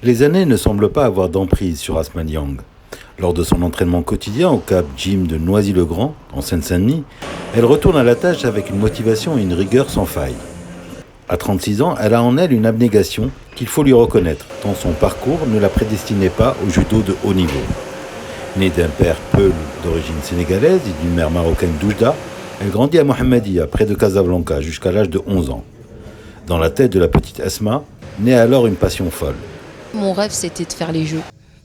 Les années ne semblent pas avoir d'emprise sur Asma Niang. Lors de son entraînement quotidien au Cap Gym de Noisy-le-Grand, en Seine-Saint-Denis, elle retourne à la tâche avec une motivation et une rigueur sans faille. À 36 ans, elle a en elle une abnégation qu'il faut lui reconnaître, tant son parcours ne la prédestinait pas au judo de haut niveau. Née d'un père peul d'origine sénégalaise et d'une mère marocaine d'Oujda, elle grandit à Mohammedia, près de Casablanca, jusqu'à l'âge de 11 ans. Dans la tête de la petite Asma, naît alors une passion folle. Mon rêve, c'était de faire les Jeux,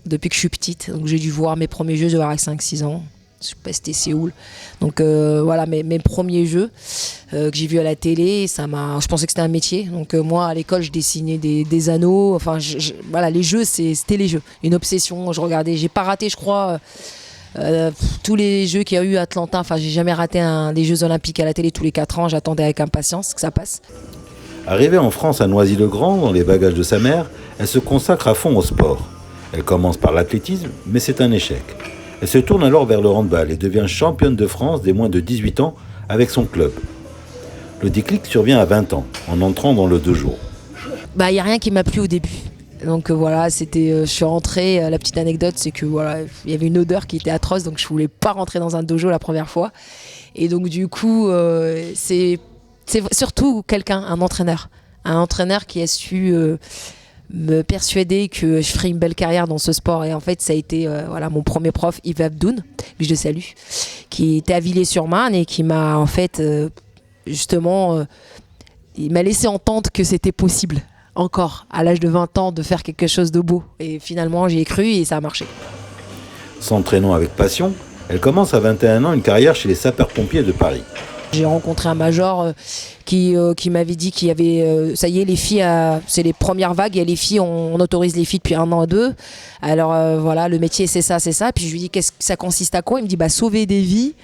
depuis que je suis petite. Donc j'ai dû voir mes premiers Jeux, j'avais 5-6 ans. Je sais pas, c'était Séoul. Donc voilà, mes premiers Jeux que j'ai vus à la télé, je pensais que c'était un métier. Donc moi, à l'école, je dessinais des anneaux. Enfin, voilà, les Jeux, c'était les Jeux. Une obsession, je regardais. J'ai pas raté, je crois, tous les Jeux qu'il y a eu à Atlanta. Enfin, j'ai jamais raté des Jeux Olympiques à la télé tous les 4 ans. J'attendais avec impatience que ça passe. Arrivée en France à Noisy-le-Grand, dans les bagages de sa mère, elle se consacre à fond au sport. Elle commence par l'athlétisme, mais c'est un échec. Elle se tourne alors vers le handball et devient championne de France des moins de 18 ans avec son club. Le déclic survient à 20 ans, en entrant dans le dojo. Il n'y a rien qui m'a plu au début. Donc voilà, je suis rentrée, la petite anecdote, c'est que voilà, il y avait une odeur qui était atroce, donc je voulais pas rentrer dans un dojo la première fois. Et donc du coup, c'est surtout un entraîneur qui a su me persuader que je ferais une belle carrière dans ce sport. Et en fait, ça a été mon premier prof, Yves Abdoun, que je salue, qui était à Villers-sur-Marne et qui m'a en fait il m'a laissé entendre que c'était possible encore à l'âge de 20 ans de faire quelque chose de beau. Et finalement, j'y ai cru et ça a marché. S'entraînant avec passion, elle commence à 21 ans une carrière chez les sapeurs-pompiers de Paris. J'ai rencontré un major qui m'avait dit qu'il y avait, ça y est, les filles, c'est les premières vagues, et les filles, on autorise les filles depuis 1 an ou 2. Alors voilà, le métier c'est ça. Puis je lui dis, qu'est-ce que ça consiste à quoi? Il me dit, sauver des vies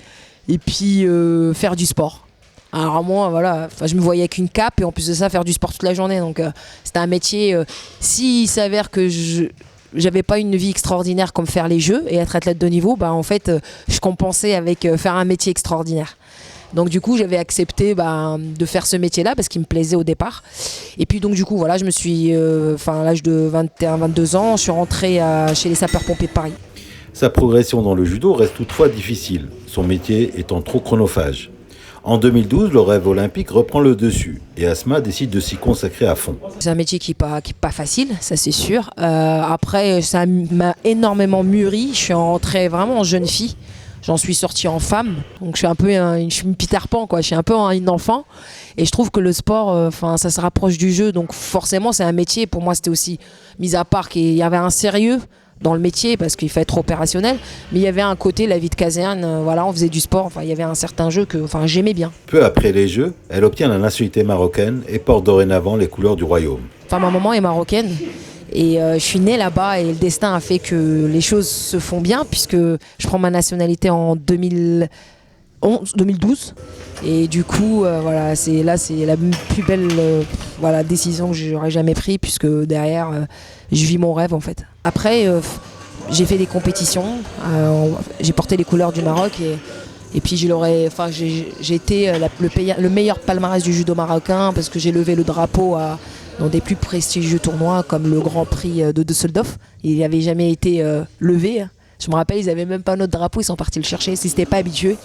et puis faire du sport. Alors moi, voilà, je me voyais avec une cape et en plus de ça, faire du sport toute la journée. Donc c'était un métier, s'il s'avère que j'avais pas une vie extraordinaire comme faire les Jeux et être athlète de niveau, en fait, je compensais avec faire un métier extraordinaire. Donc du coup, j'avais accepté de faire ce métier-là parce qu'il me plaisait au départ. Et puis donc du coup, voilà, je me suis, à l'âge de 21-22 ans, je suis rentrée chez les sapeurs-pompiers de Paris. Sa progression dans le judo reste toutefois difficile, son métier étant trop chronophage. En 2012, le rêve olympique reprend le dessus et Asma décide de s'y consacrer à fond. C'est un métier qui est pas facile, ça c'est sûr. Après, ça m'a énormément mûri. Je suis rentrée vraiment en jeune fille. J'en suis sortie en femme, donc je suis un peu une Peter Pan, quoi. Je suis un peu une enfant, et je trouve que le sport, ça se rapproche du jeu, donc forcément c'est un métier. Pour moi, c'était aussi, mis à part qu'il y avait un sérieux dans le métier parce qu'il fallait être opérationnel, mais il y avait un côté, la vie de caserne, on faisait du sport, il y avait un certain jeu que j'aimais bien. Peu après les Jeux, elle obtient la nationalité marocaine et porte dorénavant les couleurs du royaume. Ma maman est marocaine. Et je suis née là-bas et le destin a fait que les choses se font bien puisque je prends ma nationalité en 2012. Et du coup, c'est la plus belle décision que j'aurais jamais prise puisque derrière, je vis mon rêve en fait. Après, j'ai fait des compétitions, j'ai porté les couleurs du Maroc et puis j'ai été le meilleur palmarès du judo marocain parce que j'ai levé le drapeau dans des plus prestigieux tournois comme le Grand Prix de Düsseldorf. Il n'avait jamais été levé. Je me rappelle, ils n'avaient même pas notre drapeau, ils sont partis le chercher, ils n'étaient pas habitués.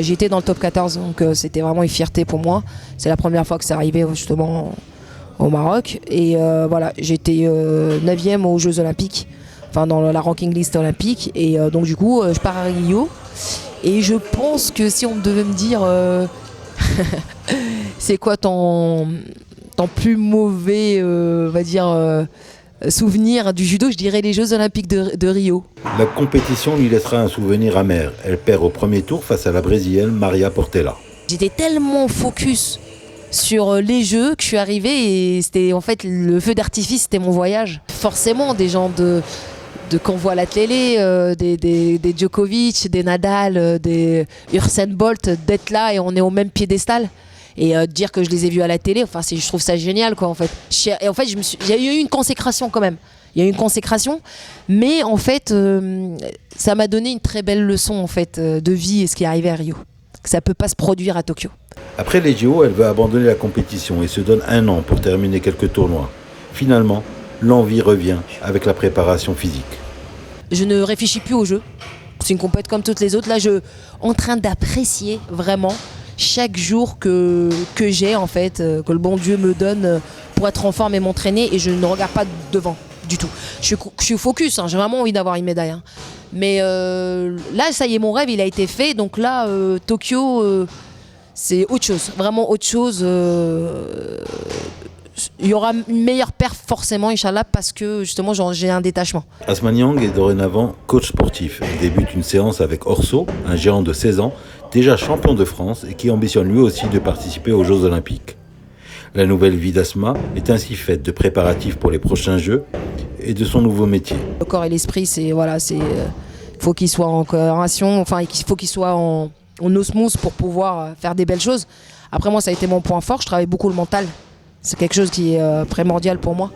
J'ai été dans le top 14, donc c'était vraiment une fierté pour moi. C'est la première fois que ça arrivait justement au Maroc. Et j'ai été 9e aux Jeux Olympiques, dans la ranking list olympique. Et donc du coup, je pars à Rio. Et je pense que si on devait me dire c'est quoi ton plus mauvais souvenir du judo, je dirais les Jeux Olympiques de Rio. La compétition lui laissera un souvenir amer. Elle perd au premier tour face à la Brésilienne Maria Portela. J'étais tellement focus sur les Jeux que je suis arrivée et c'était en fait le feu d'artifice, c'était mon voyage. Forcément, des gens qu'on voit à la télé, des Djokovic, des Nadal, des Usain Bolt, d'être là et on est au même piédestal. Et dire que je les ai vus à la télé, je trouve ça génial, quoi, en fait. Et en fait, il y a eu une consécration quand même. Il y a eu une consécration, mais en fait, ça m'a donné une très belle leçon en fait de vie et ce qui est arrivé à Rio. Ça peut pas se produire à Tokyo. Après les JO, elle veut abandonner la compétition et se donne 1 an pour terminer quelques tournois. Finalement, l'envie revient avec la préparation physique. Je ne réfléchis plus au jeu. C'est une compète comme toutes les autres. Là, je suis en train d'apprécier vraiment chaque jour que j'ai, en fait, que le bon Dieu me donne pour être en forme et m'entraîner. Et je ne regarde pas devant du tout. Je suis focus, hein, j'ai vraiment envie d'avoir une médaille. Hein. Mais là, ça y est, mon rêve, il a été fait. Donc là, Tokyo, c'est autre chose. Vraiment autre chose. Il y aura une meilleure perf forcément, Inch'Allah, parce que justement j'ai un détachement. Asman Yang est dorénavant coach sportif. Il débute une séance avec Orso, un géant de 16 ans, déjà champion de France et qui ambitionne lui aussi de participer aux Jeux Olympiques. La nouvelle vie d'Asma est ainsi faite de préparatifs pour les prochains Jeux et de son nouveau métier. Le corps et l'esprit, faut qu'ils soient en coopération, enfin il faut qu'ils soient en osmose pour pouvoir faire des belles choses. Après moi, ça a été mon point fort, je travaille beaucoup le mental. C'est quelque chose qui est primordial pour moi.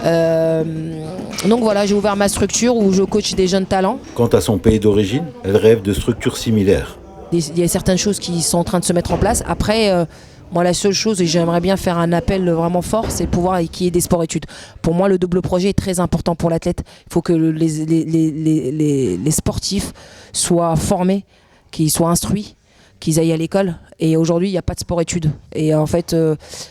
Donc voilà, j'ai ouvert ma structure où je coach des jeunes talents. Quant à son pays d'origine, elle rêve de structures similaires. Il y a certaines choses qui sont en train de se mettre en place. Après, moi la seule chose, et j'aimerais bien faire un appel vraiment fort, c'est pouvoir qu'il y ait des sports-études. Pour moi, le double projet est très important pour l'athlète. Il faut que les sportifs soient formés, qu'ils soient instruits, qu'ils aillent à l'école. Et aujourd'hui, il n'y a pas de sport-études. Et en fait,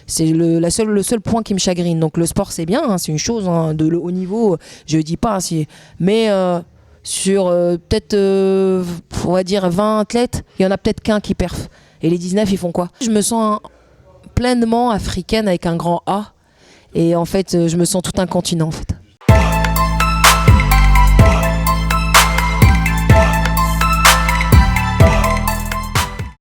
c'est le seul point qui me chagrine. Donc le sport, c'est bien, hein, c'est une chose hein, de le haut niveau. Je ne dis pas, hein, mais sur peut-être, on va dire, 20 athlètes, il y en a peut-être qu'un qui perf. Et les 19, ils font quoi? Je me sens pleinement africaine avec un grand A. Et en fait, je me sens tout un continent, en fait.